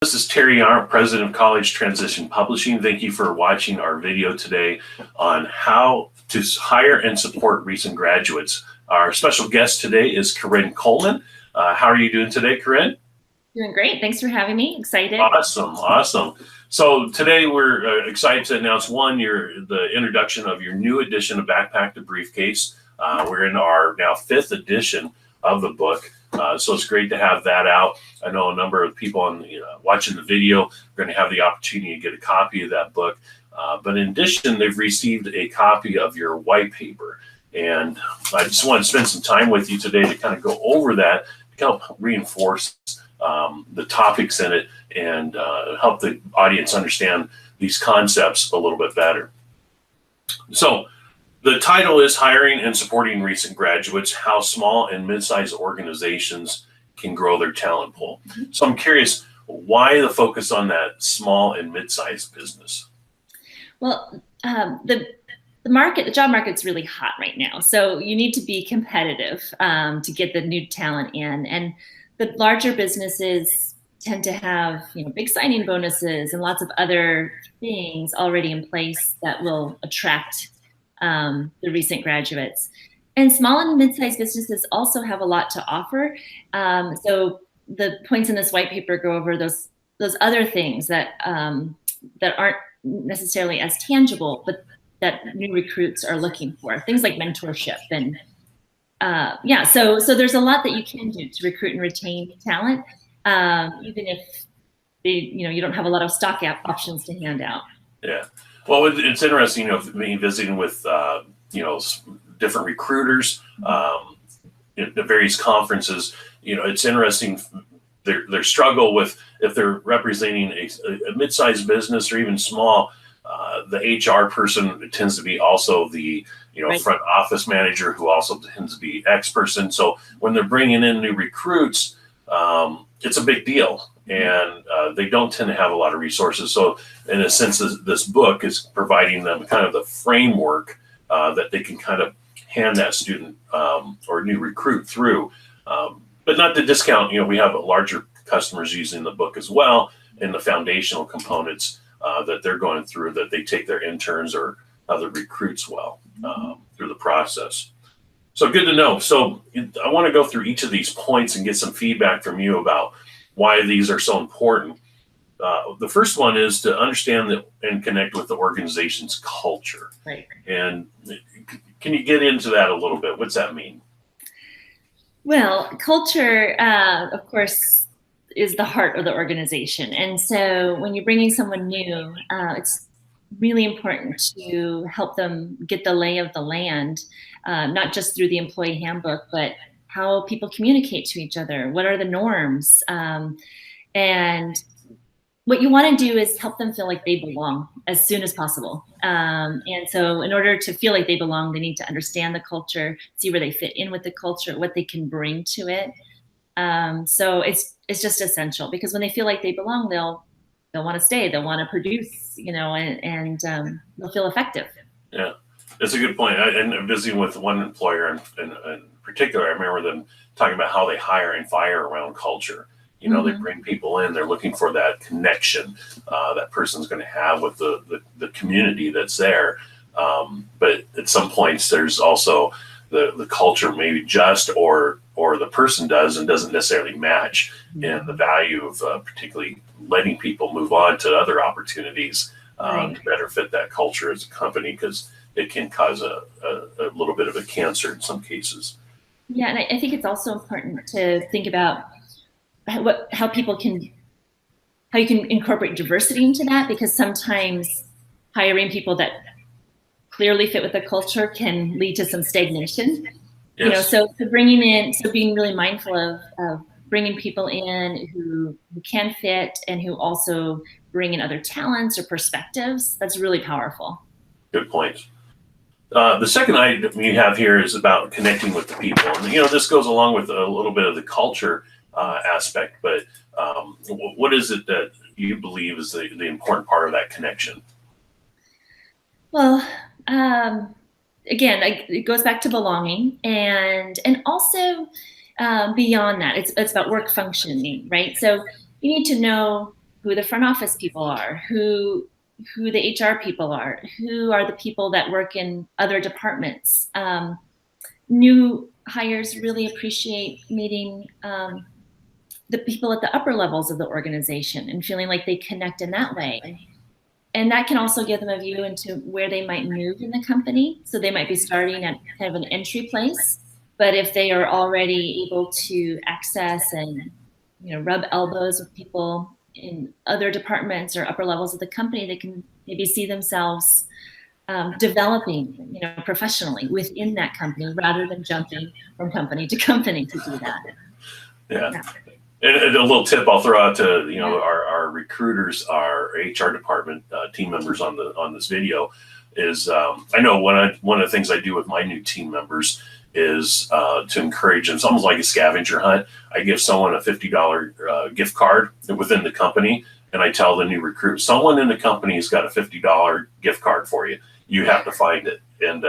This is Terry Arndt, President of College Transition Publishing. Thank you for watching our video today on how to hire and support recent graduates. Our special guest today is Corinne Coleman. How are you doing today, Corinne? Doing great. Thanks for having me. Excited. Awesome. So today we're excited to announce the introduction of your new edition of Backpack to Briefcase. We're in our now 5th edition of the book. So it's great to have that out. I know a number of people watching the video are going to have the opportunity to get a copy of that book. But in addition, they've received a copy of your white paper. And I just want to spend some time with you today to kind of go over that, to help reinforce the topics in it and help the audience understand these concepts a little bit better. So the title is Hiring and Supporting Recent Graduates, How Small and Mid-Sized Organizations Can Grow Their Talent Pool. So I'm curious, why the focus on that small and mid-sized business? Well, the job market's really hot right now. So you need to be competitive to get the new talent in. And the larger businesses tend to have, big signing bonuses and lots of other things already in place that will attract the recent graduates. And small and mid-sized businesses also have a lot to offer. So the points in this white paper go over those other things that aren't necessarily as tangible, but that new recruits are looking for. Things like mentorship and so there's a lot that you can do to recruit and retain talent, even if you don't have a lot of stock options to hand out. Yeah. Well, it's interesting, me visiting with, different recruiters at the various conferences. It's interesting their struggle with, if they're representing a mid-sized business or even small, the HR person tends to be also the, right, front office manager, who also tends to be X person. So when they're bringing in new recruits, it's a big deal. And they don't tend to have a lot of resources. So in a sense, this book is providing them kind of the framework that they can kind of hand that student or new recruit through. But not to discount, we have larger customers using the book as well, and the foundational components that they're going through, that they take their interns or other recruits well through the process. So good to know. So I want to go through each of these points and get some feedback from you about why these are so important. The first one is to understand and connect with the organization's culture. Right. And can you get into that a little bit? What's that mean? Well, culture, of course, is the heart of the organization. And so when you're bringing someone new, it's really important to help them get the lay of the land, not just through the employee handbook, but how people communicate to each other. What are the norms? And what you want to do is help them feel like they belong as soon as possible. And so in order to feel like they belong, they need to understand the culture, see where they fit in with the culture, what they can bring to it. So it's just essential, because when they feel like they belong, they'll want to stay, they'll want to produce, and they'll feel effective. Yeah, that's a good point. I'm visiting with one employer in particular. I remember them talking about how they hire and fire around culture. They bring people in, they're looking for that connection that person's going to have with the community that's there. But at some points, there's also the culture maybe just or the person does and doesn't necessarily match, and the value of particularly letting people move on to other opportunities to better fit that culture as a company, because it can cause a little bit of a cancer in some cases. Yeah, and I think it's also important to think about how you can incorporate diversity into that, because sometimes hiring people that clearly fit with the culture can lead to some stagnation. Yes. So being really mindful of bringing people in who can fit and who also bring in other talents or perspectives, that's really powerful. Good point. The second item you have here is about connecting with the people. And, this goes along with a little bit of the culture aspect, but what is it that you believe is the important part of that connection? Well, again, it goes back to belonging, and also beyond that, it's about work functioning, right? So you need to know who the front office people are, who the HR people are, who are the people that work in other departments. New hires really appreciate meeting the people at the upper levels of the organization and feeling like they connect in that way. And that can also give them a view into where they might move in the company. So they might be starting at kind of an entry place, but if they are already able to access and rub elbows with people in other departments or upper levels of the company, they can maybe see themselves developing, professionally within that company rather than jumping from company to company to do that. Yeah. And a little tip I'll throw out to our recruiters, our HR department team members on this video is I know one of the things I do with my new team members is to encourage them. It's almost like a scavenger hunt. I give someone a $50 gift card within the company, and I tell the new recruit, someone in the company has got a $50 gift card for you. You have to find it. And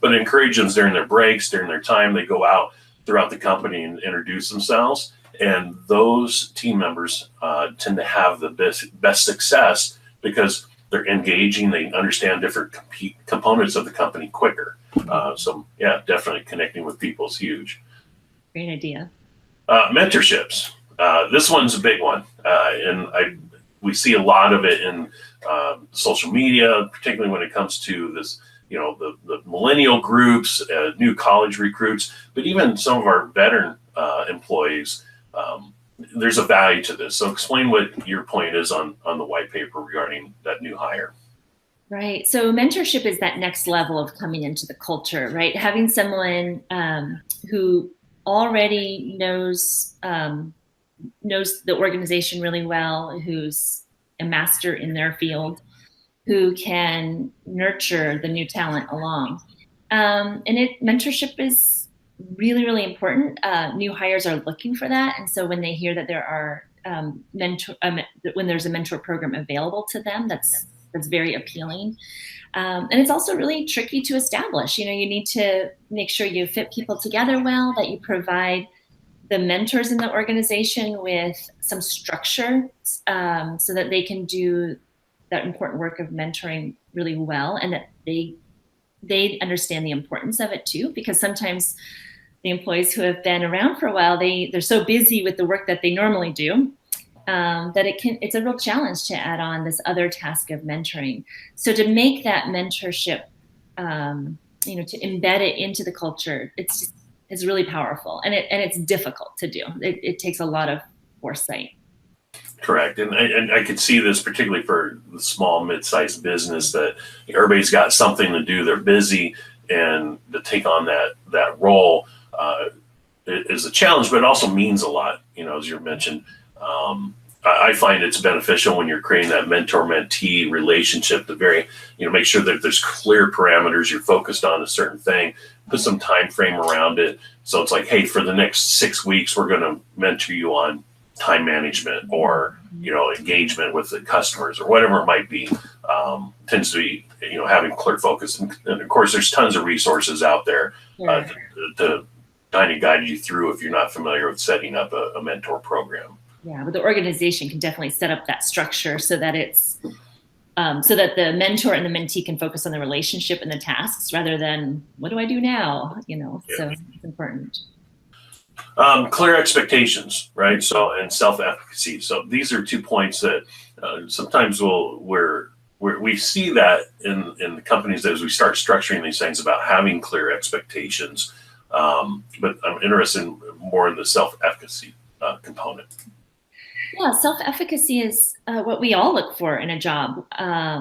but encourage them during their breaks, during their time, they go out throughout the company and introduce themselves. And those team members tend to have the best success because they're engaging, they understand different components of the company quicker. So yeah, definitely connecting with people is huge. Great idea. Mentorships. This one's a big one. We see a lot of it in social media, particularly when it comes to this, the millennial groups, new college recruits, but even some of our veteran employees. There's a value to this. So explain what your point is on the white paper regarding that new hire. Right. So mentorship is that next level of coming into the culture, right? Having someone who already knows the organization really well, who's a master in their field, who can nurture the new talent along. Mentorship is really, really important. New hires are looking for that. And so when they hear that there are when there's a mentor program available to them, that's very appealing. And it's also really tricky to establish. You need to make sure you fit people together well, that you provide the mentors in the organization with some structure so that they can do that important work of mentoring really well, and that they understand the importance of it too, because sometimes the employees who have been around for a while, they're so busy with the work that they normally do that it's a real challenge to add on this other task of mentoring. So to make that mentorship, to embed it into the culture, it's really powerful, and it's difficult to do. It takes a lot of foresight. Correct. And I could see this particularly for the small, mid-sized business that everybody's got something to do. They're busy, and to take on that role is a challenge, but it also means a lot, as you mentioned. I find it's beneficial when you're creating that mentor-mentee relationship to make sure that there's clear parameters. You're focused on a certain thing, put some time frame around it. So it's like, hey, for the next 6 weeks, we're going to mentor you on time management or, engagement with the customers or whatever it might be. Tends to be, having clear focus. And of course, there's tons of resources out there to kind of guide you through if you're not familiar with setting up a mentor program. Yeah, but the organization can definitely set up that structure so that it's so that the mentor and the mentee can focus on the relationship and the tasks rather than what do I do now? So it's important. Clear expectations, right? So, and self-efficacy. So these are 2 points that sometimes we see that in the companies as we start structuring these things about having clear expectations. But I'm interested more in the self-efficacy component. Yeah, self-efficacy is what we all look for in a job,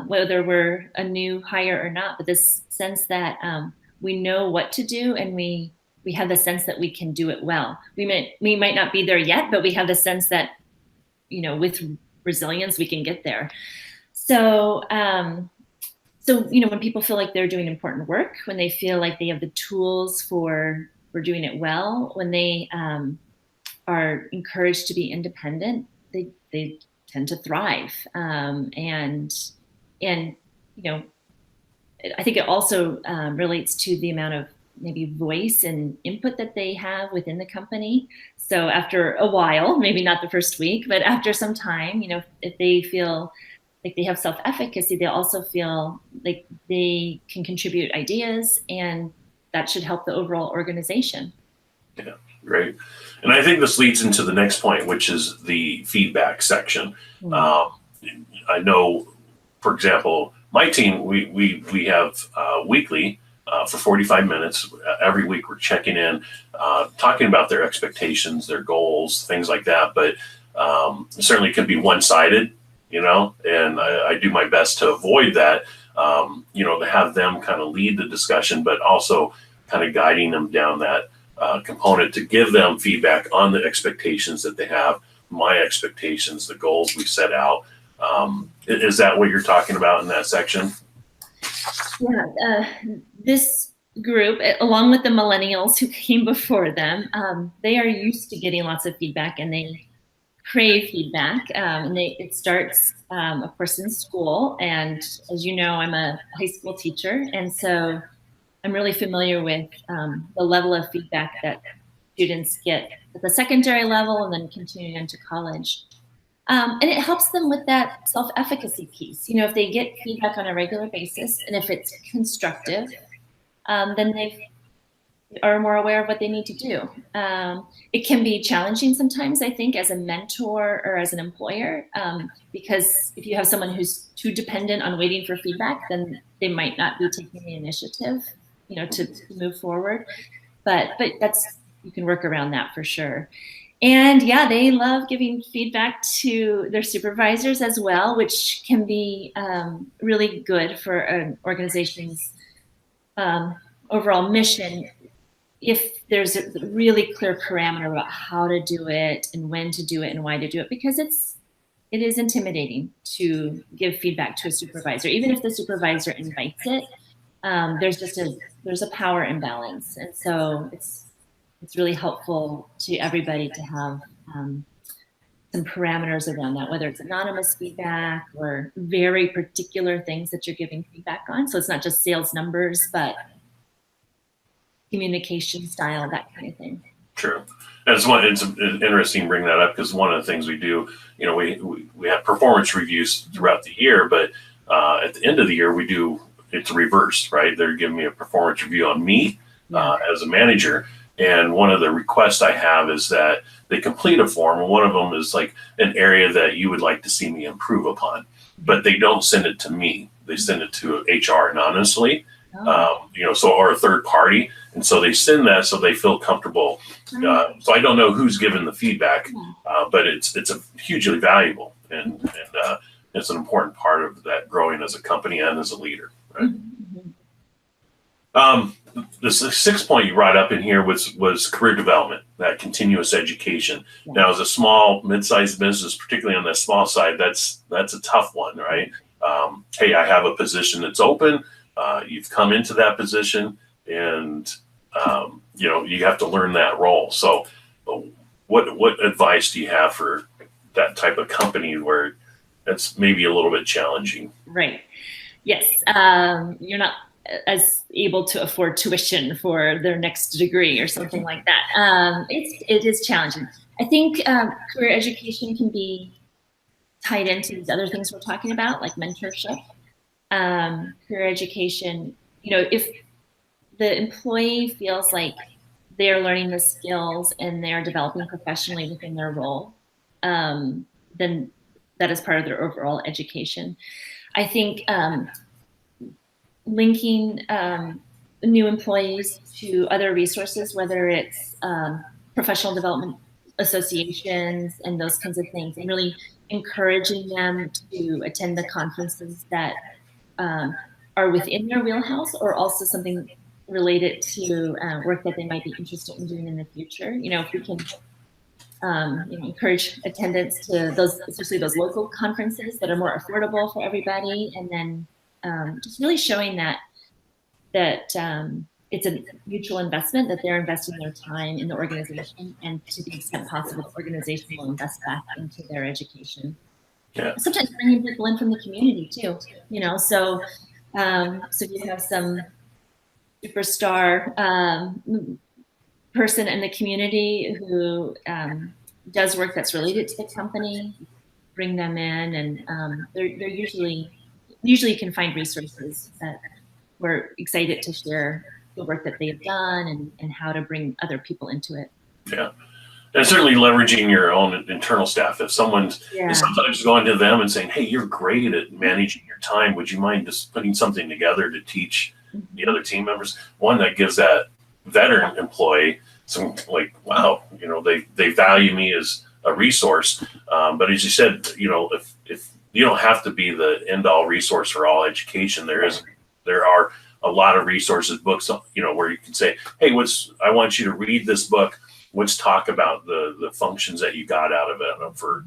whether we're a new hire or not. But this sense that we know what to do, and we have the sense that we can do it well. We might not be there yet, but we have the sense that with resilience we can get there. So when people feel like they're doing important work, when they feel like they have the tools for doing it well, when they are encouraged to be independent, they tend to thrive. And I think it also relates to the amount of maybe voice and input that they have within the company. So after a while, maybe not the first week, but after some time, if they feel like they have self-efficacy, they also feel like they can contribute ideas, and that should help the overall organization. Yeah, great. And I think this leads into the next point, which is the feedback section. I know, for example, my team, we have weekly for 45 minutes. Every week we're checking in, talking about their expectations, their goals, things like that. But it certainly can be one-sided, and I do my best to avoid that, to have them kind of lead the discussion, but also kind of guiding them down that component to give them feedback on the expectations that they have, my expectations, the goals we set out. Is that what you're talking about in that section? Yeah, this group, along with the millennials who came before them, they are used to getting lots of feedback, and they crave feedback. And it starts, of course, in school. And as you know, I'm a high school teacher, and so I'm really familiar with the level of feedback that students get at the secondary level and then continuing into college. And it helps them with that self-efficacy piece. If they get feedback on a regular basis, and if it's constructive, then they are more aware of what they need to do. It can be challenging sometimes, I think, as a mentor or as an employer, because if you have someone who's too dependent on waiting for feedback, then they might not be taking the initiative, to move forward. But you can work around that for sure. And yeah, they love giving feedback to their supervisors as well, which can be really good for an organization's overall mission, if there's a really clear parameter about how to do it and when to do it and why to do it, because it is intimidating to give feedback to a supervisor. Even if the supervisor invites it, there's a power imbalance. And so it's really helpful to everybody to have some parameters around that, whether it's anonymous feedback or very particular things that you're giving feedback on. So it's not just sales numbers, but communication style, that kind of thing. True. And it's interesting to bring that up, because one of the things we do, we have performance reviews throughout the year, but at the end of the year, it's reversed, right? They're giving me a performance review on me as a manager. And one of the requests I have is that they complete a form, and one of them is like an area that you would like to see me improve upon, but they don't send it to me. They send it to HR anonymously, or a third party. And so they send that so they feel comfortable. So I don't know who's given the feedback, but it's a hugely valuable, and it's an important part of that growing as a company and as a leader. Right? The sixth point you brought up in here was career development, that continuous education. Yeah. Now, as a small, mid-sized business, particularly on the small side, that's a tough one, right? Hey, I have a position that's open. You've come into that position, and you have to learn that role. So, what advice do you have for that type of company where that's maybe a little bit challenging? Right. Yes. You're not as able to afford tuition for their next degree or something like that. It is challenging. I think career education can be tied into these other things we're talking about, like mentorship. Career education, if the employee feels like they're learning the skills and they're developing professionally within their role, then that is part of their overall education. I think linking new employees to other resources, whether it's professional development associations and those kinds of things, and really encouraging them to attend the conferences that are within their wheelhouse, or also something related to work that they might be interested in doing in the future. If we can encourage attendance to those, especially those local conferences that are more affordable for everybody, and then just really showing that it's a mutual investment, that they're investing their time in the organization, and to the extent possible, the organization will invest back into their education. Yeah. Sometimes bringing people in from the community too, so you have some superstar person in the community who does work that's related to the company, bring them in, and they're usually you can find resources that we're excited to share the work that they've done and how to bring other people into it. Yeah. And certainly leveraging your own internal staff. If someone's sometimes going to them and saying, hey, you're great at managing your time. Would you mind just putting something together to teach the other team members? One that gives that veteran employee some like, wow, they value me as a resource. But as you said, if you don't have to be the end all resource for all education, there are a lot of resources, books, where you can say, hey, I want you to read this book. Let's talk about the functions that you got out of it for,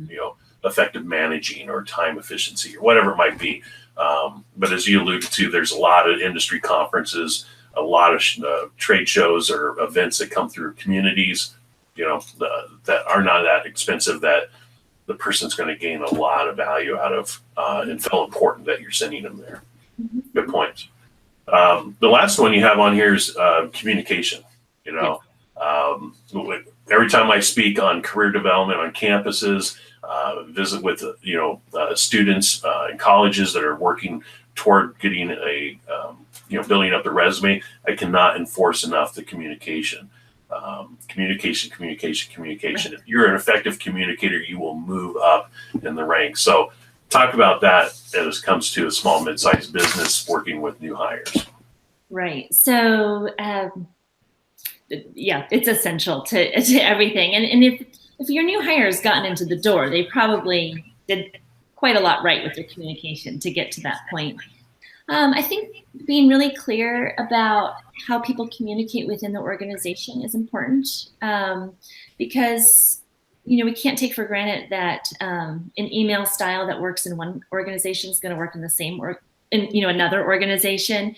effective managing or time efficiency or whatever it might be. But as you alluded to, there's a lot of industry conferences, a lot of trade shows or events that come through communities, that are not that expensive, that the person's going to gain a lot of value out of and feel important that you're sending them there. Good points. The last one you have on here is communication. Every time I speak on career development on campuses, visit with students in colleges that are working toward getting building up the resume, I cannot enforce enough the communication. Communication. If you're an effective communicator, you will move up in the ranks. So talk about that as it comes to a small, mid-sized business working with new hires. Right. So, it's essential to everything. And if your new hire has gotten into the door, they probably did quite a lot right with their communication to get to that point. I think being really clear about how people communicate within the organization is important, because we can't take for granted that an email style that works in one organization is going to work in the same or in another organization.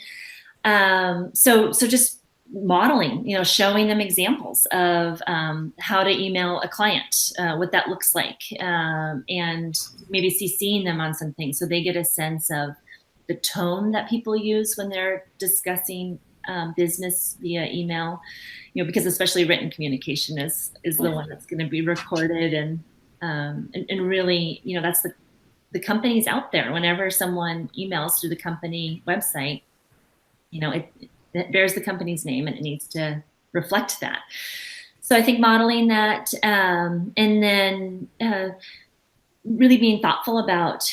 So just modeling, showing them examples of how to email a client, what that looks like, and maybe CCing them on something so they get a sense of the tone that people use when they're discussing business via email, because especially written communication is the one that's going to be recorded and really, that's the company's out there. Whenever someone emails through the company website, it bears the company's name and it needs to reflect that. So I think modeling that, and then really being thoughtful about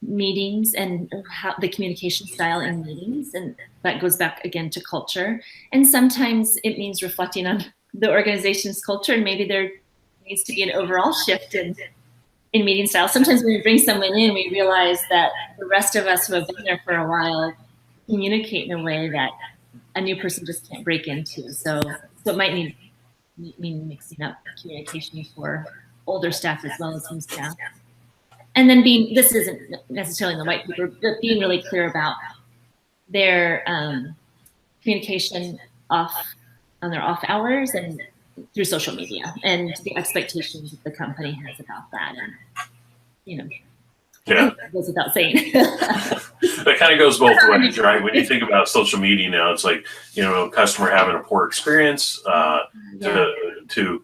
meetings and how the communication style in meetings, and that goes back again to culture. And sometimes it means reflecting on the organization's culture, and maybe there needs to be an overall shift in meeting style. Sometimes when we bring someone in, we realize that the rest of us who have been there for a while communicate in a way that a new person just can't break into. So it might mean mixing up communication for older staff as well as new staff. And then this isn't necessarily in the white paper, but being really clear about their communication on their off hours and through social media, and the expectations that the company has about that. And, it goes without saying. That kind of goes both ways, right? When you think about social media now, it's like, customer having a poor experience to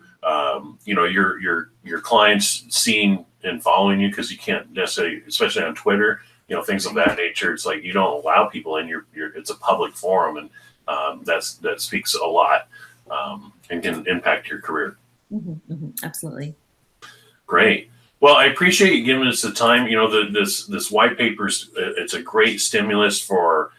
your clients seeing and following you, because you can't necessarily, especially on Twitter, things of that nature. It's like you don't allow people in. It's a public forum, and that speaks a lot and can impact your career. Absolutely. Great. Well, I appreciate you giving us the time. This white paper, it's a great stimulus for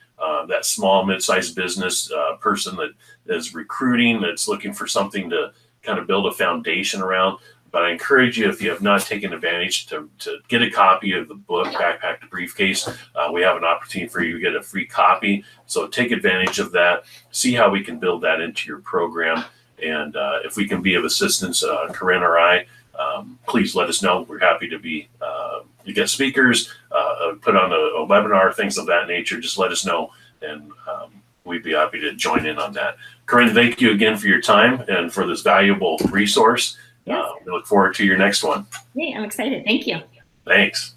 that small, mid-sized business person that is recruiting, that's looking for something to kind of build a foundation around. But I encourage you, if you have not taken advantage, to get a copy of the book, Backpack to Briefcase. We have an opportunity for you to get a free copy. So take advantage of that. See how we can build that into your program. And if we can be of assistance, Corinne or I, please let us know. We're happy to be guest speakers, put on a webinar, things of that nature. Just let us know, and we'd be happy to join in on that. Corinne, thank you again for your time and for this valuable resource. Yes. We look forward to your next one. Hey, I'm excited. Thank you. Thanks.